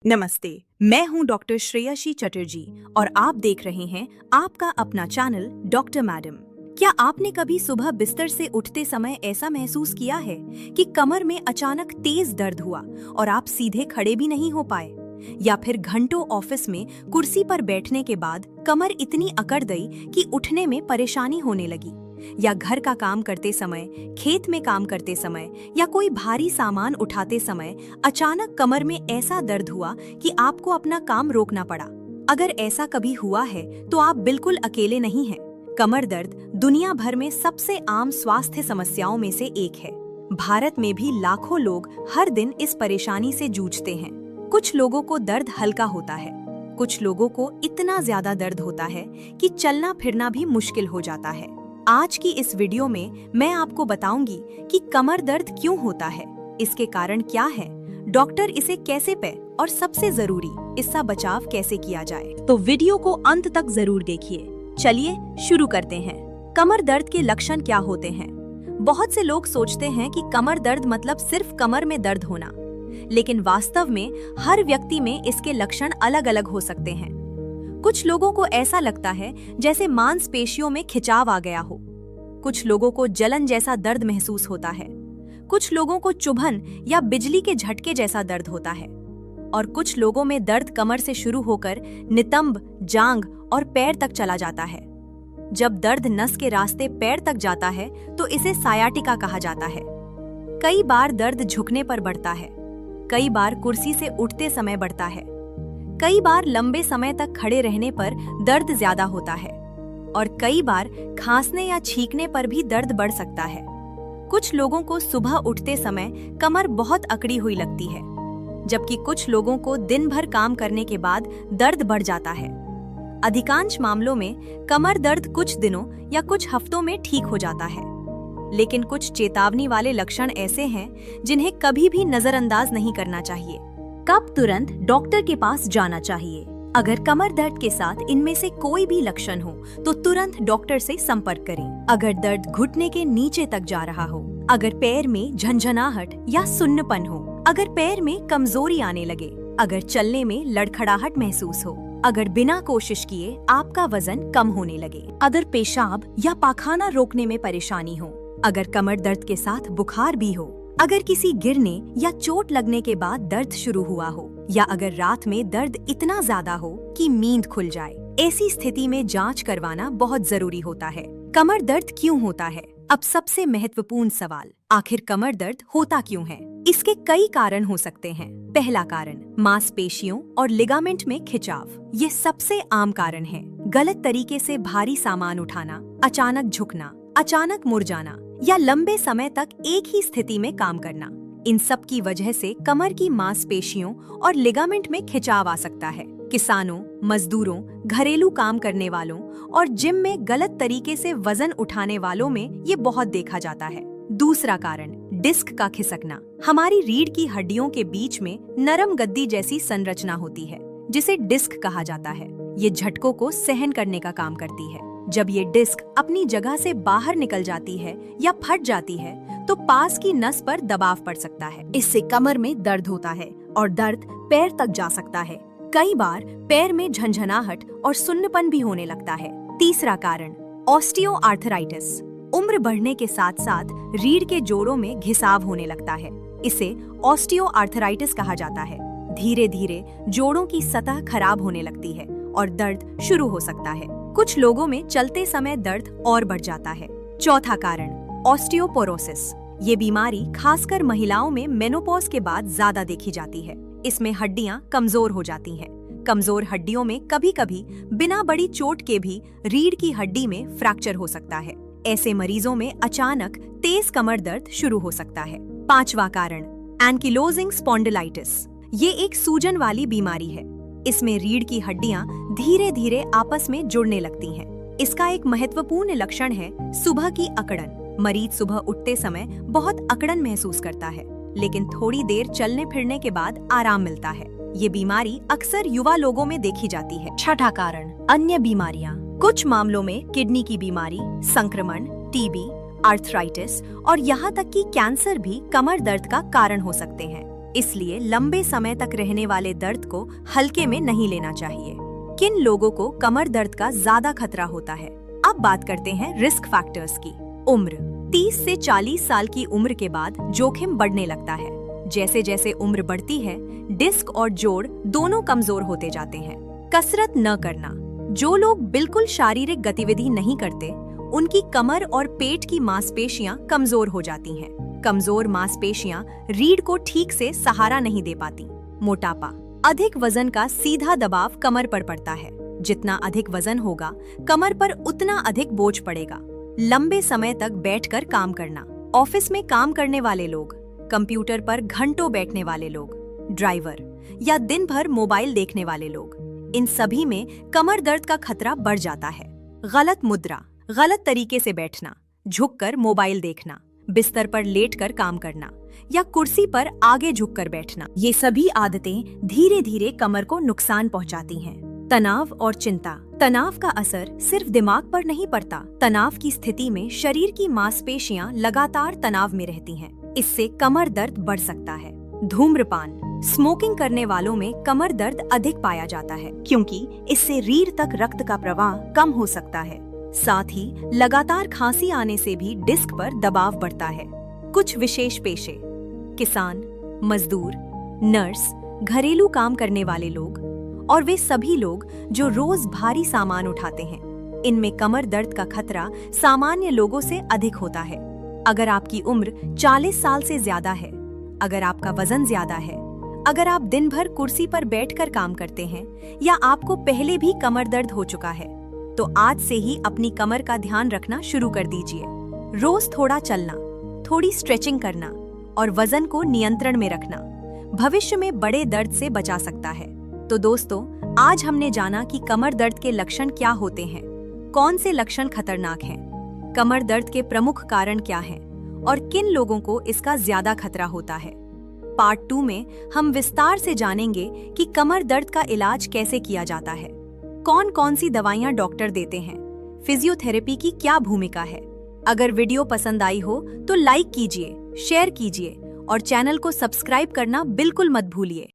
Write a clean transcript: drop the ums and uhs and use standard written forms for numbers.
नमस्ते, मैं हूं डॉक्टर श्रेयसी चटर्जी और आप देख रहे हैं आपका अपना चैनल डॉक्टर मैडम। क्या आपने कभी सुबह बिस्तर से उठते समय ऐसा महसूस किया है कि कमर में अचानक तेज दर्द हुआ और आप सीधे खड़े भी नहीं हो पाए? या फिर घंटों ऑफिस में कुर्सी पर बैठने के बाद कमर इतनी अकड़ गई कि उठने में परेशानी होने लगी? या घर का काम करते समय, खेत में काम करते समय या कोई भारी सामान उठाते समय अचानक कमर में ऐसा दर्द हुआ कि आपको अपना काम रोकना पड़ा? अगर ऐसा कभी हुआ है तो आप बिल्कुल अकेले नहीं हैं। कमर दर्द दुनिया भर में सबसे आम स्वास्थ्य समस्याओं में से एक है। भारत में भी लाखों लोग हर दिन इस परेशानी से जूझते हैं। कुछ लोगों को दर्द हल्का होता है, कुछ लोगों को इतना ज्यादा दर्द होता है कि चलना फिरना भी मुश्किल हो जाता है। आज की इस वीडियो में मैं आपको बताऊंगी कि कमर दर्द क्यों होता है, इसके कारण क्या है, डॉक्टर इसे कैसे पाए और सबसे जरूरी, इसका बचाव कैसे किया जाए। तो वीडियो को अंत तक जरूर देखिए। चलिए शुरू करते हैं। कमर दर्द के लक्षण क्या होते हैं? बहुत से लोग सोचते हैं कि कमर दर्द मतलब सिर्फ कमर में दर्द होना, लेकिन वास्तव में हर व्यक्ति में इसके लक्षण अलग अलग हो सकते हैं। कुछ लोगों को ऐसा लगता है जैसे मांसपेशियों में खिंचाव आ गया हो, कुछ लोगों को जलन जैसा दर्द महसूस होता है, कुछ लोगों को चुभन या बिजली के झटके जैसा दर्द होता है, और कुछ लोगों में दर्द कमर से शुरू होकर नितंब, जांघ और पैर तक चला जाता है। जब दर्द नस के रास्ते पैर तक जाता है तो इसे सायाटिका कहा जाता है। कई बार दर्द झुकने पर बढ़ता है, कई बार कुर्सी से उठते समय बढ़ता है, कई बार लंबे समय तक खड़े रहने पर दर्द ज्यादा होता है, और कई बार खांसने या छींकने पर भी दर्द बढ़ सकता है। कुछ लोगों को सुबह उठते समय कमर बहुत अकड़ी हुई लगती है, जबकि कुछ लोगों को दिन भर काम करने के बाद दर्द बढ़ जाता है। अधिकांश मामलों में कमर दर्द कुछ दिनों या कुछ हफ्तों में ठीक हो जाता है, लेकिन कुछ चेतावनी वाले लक्षण ऐसे हैं जिन्हें कभी भी नजरअंदाज नहीं करना चाहिए। कब तुरंत डॉक्टर के पास जाना चाहिए? अगर कमर दर्द के साथ इनमें से कोई भी लक्षण हो तो तुरंत डॉक्टर से संपर्क करें। अगर दर्द घुटने के नीचे तक जा रहा हो, अगर पैर में झंझनाहट या सुन्नपन हो, अगर पैर में कमजोरी आने लगे, अगर चलने में लड़खड़ाहट महसूस हो, अगर बिना कोशिश किए आपका वजन कम होने लगे, अगर पेशाब या पाखाना रोकने में परेशानी हो, अगर कमर दर्द के साथ बुखार भी हो, अगर किसी गिरने या चोट लगने के बाद दर्द शुरू हुआ हो, या अगर रात में दर्द इतना ज्यादा हो कि नींद खुल जाए, ऐसी स्थिति में जांच करवाना बहुत जरूरी होता है। कमर दर्द क्यों होता है? अब सबसे महत्वपूर्ण सवाल, आखिर कमर दर्द होता क्यों है? इसके कई कारण हो सकते हैं। पहला कारण, मांसपेशियों और लिगामेंट में खिंचाव। ये सबसे आम कारण है। गलत तरीके से भारी सामान उठाना, अचानक झुकना, अचानक मुड़ जाना या लंबे समय तक एक ही स्थिति में काम करना, इन सब की वजह से कमर की मांसपेशियों और लिगामेंट में खिंचाव आ सकता है। किसानों, मजदूरों, घरेलू काम करने वालों और जिम में गलत तरीके से वजन उठाने वालों में ये बहुत देखा जाता है। दूसरा कारण, डिस्क का खिसकना। हमारी रीढ़ की हड्डियों के बीच में नरम गद्दी जैसी संरचना होती है, जिसे डिस्क कहा जाता है। ये झटकों को सहन करने का काम करती है। जब ये डिस्क अपनी जगह से बाहर निकल जाती है या फट जाती है तो पास की नस पर दबाव पड़ सकता है। इससे कमर में दर्द होता है और दर्द पैर तक जा सकता है। कई बार पैर में झंझनाहट और सुन्नपन भी होने लगता है। तीसरा कारण, ऑस्टियोआर्थराइटिस। उम्र बढ़ने के साथ साथ रीढ़ के जोड़ों में घिसाव होने लगता है। इसे ऑस्टियोआर्थराइटिस कहा जाता है। धीरे धीरे जोड़ों की सतह खराब होने लगती है और दर्द शुरू हो सकता है। कुछ लोगों में चलते समय दर्द और बढ़ जाता है। चौथा कारण, ऑस्टियोपोरोसिस। ये बीमारी खासकर महिलाओं में मेनोपॉज के बाद ज्यादा देखी जाती है। इसमें हड्डियां कमजोर हो जाती हैं। कमजोर हड्डियों में कभी कभी बिना बड़ी चोट के भी रीढ़ की हड्डी में फ्रैक्चर हो सकता है। ऐसे मरीजों में अचानक तेज कमर दर्द शुरू हो सकता है। पांचवा कारण, एंकिलोजिंग स्पॉन्डिलाइटिस। ये एक सूजन वाली बीमारी है। इसमें रीढ़ की हड्डियां धीरे धीरे आपस में जुड़ने लगती हैं। इसका एक महत्वपूर्ण लक्षण है सुबह की अकड़न। मरीज सुबह उठते समय बहुत अकड़न महसूस करता है, लेकिन थोड़ी देर चलने फिरने के बाद आराम मिलता है। ये बीमारी अक्सर युवा लोगों में देखी जाती है। छठा कारण, अन्य बीमारियां। कुछ मामलों में किडनी की बीमारी, संक्रमण, टीबी, आर्थराइटिस और यहाँ तक कि कैंसर भी कमर दर्द का कारण हो सकते हैं। इसलिए लंबे समय तक रहने वाले दर्द को हल्के में नहीं लेना चाहिए। किन लोगों को कमर दर्द का ज्यादा खतरा होता है? अब बात करते हैं रिस्क फैक्टर्स की। उम्र 30 से 40 साल की उम्र के बाद जोखिम बढ़ने लगता है। जैसे जैसे उम्र बढ़ती है, डिस्क और जोड़ दोनों कमजोर होते जाते हैं। कसरत न करना, जो लोग बिल्कुल शारीरिक गतिविधि नहीं करते, उनकी कमर और पेट की मांसपेशियां कमजोर हो जाती हैं। कमजोर मांसपेशियां रीढ़ को ठीक से सहारा नहीं दे पाती। मोटापा, अधिक वजन का सीधा दबाव कमर पर पड़ता है। जितना अधिक वजन होगा, कमर पर उतना अधिक बोझ पड़ेगा। लंबे समय तक बैठकर काम करना, ऑफिस में काम करने वाले लोग, कंप्यूटर पर घंटों बैठने वाले लोग, ड्राइवर या दिन भर मोबाइल देखने वाले लोग, इन सभी में कमर दर्द का खतरा बढ़ जाता है। गलत मुद्रा, गलत तरीके से बैठना, झुककर मोबाइल देखना, बिस्तर पर लेटकर काम करना या कुर्सी पर आगे झुककर बैठना, ये सभी आदतें धीरे धीरे कमर को नुकसान पहुंचाती हैं। तनाव और चिंता, तनाव का असर सिर्फ दिमाग पर नहीं पड़ता। तनाव की स्थिति में शरीर की मांसपेशियां लगातार तनाव में रहती हैं। इससे कमर दर्द बढ़ सकता है। धूम्रपान, स्मोकिंग करने वालों में कमर दर्द अधिक पाया जाता है, क्योंकि इससे रीढ़ तक रक्त का प्रवाह कम हो सकता है। साथ ही लगातार खांसी आने से भी डिस्क पर दबाव बढ़ता है। कुछ विशेष पेशे, किसान, मजदूर, नर्स, घरेलू काम करने वाले लोग और वे सभी लोग जो रोज भारी सामान उठाते हैं, इनमें कमर दर्द का खतरा सामान्य लोगों से अधिक होता है। अगर आपकी उम्र 40 साल से ज्यादा है, अगर आपका वजन ज्यादा है, अगर आप दिन भर कुर्सी पर बैठकर काम करते हैं या आपको पहले भी कमर दर्द हो चुका है, तो आज से ही अपनी कमर का ध्यान रखना शुरू कर दीजिए। रोज थोड़ा चलना, थोड़ी स्ट्रेचिंग करना और वजन को नियंत्रण में रखना भविष्य में बड़े दर्द से बचा सकता है। तो दोस्तों, आज हमने जाना कि कमर दर्द के लक्षण क्या होते हैं, कौन से लक्षण खतरनाक हैं, कमर दर्द के प्रमुख कारण क्या हैं और किन लोगों को इसका ज्यादा खतरा होता है। पार्ट 2 में हम विस्तार से जानेंगे कि कमर दर्द का इलाज कैसे किया जाता है, कौन कौन सी दवाइयां डॉक्टर देते हैं, फिजियोथेरेपी की क्या भूमिका है। अगर वीडियो पसंद आई हो तो लाइक कीजिए, शेयर कीजिए और चैनल को सब्सक्राइब करना बिल्कुल मत भूलिए।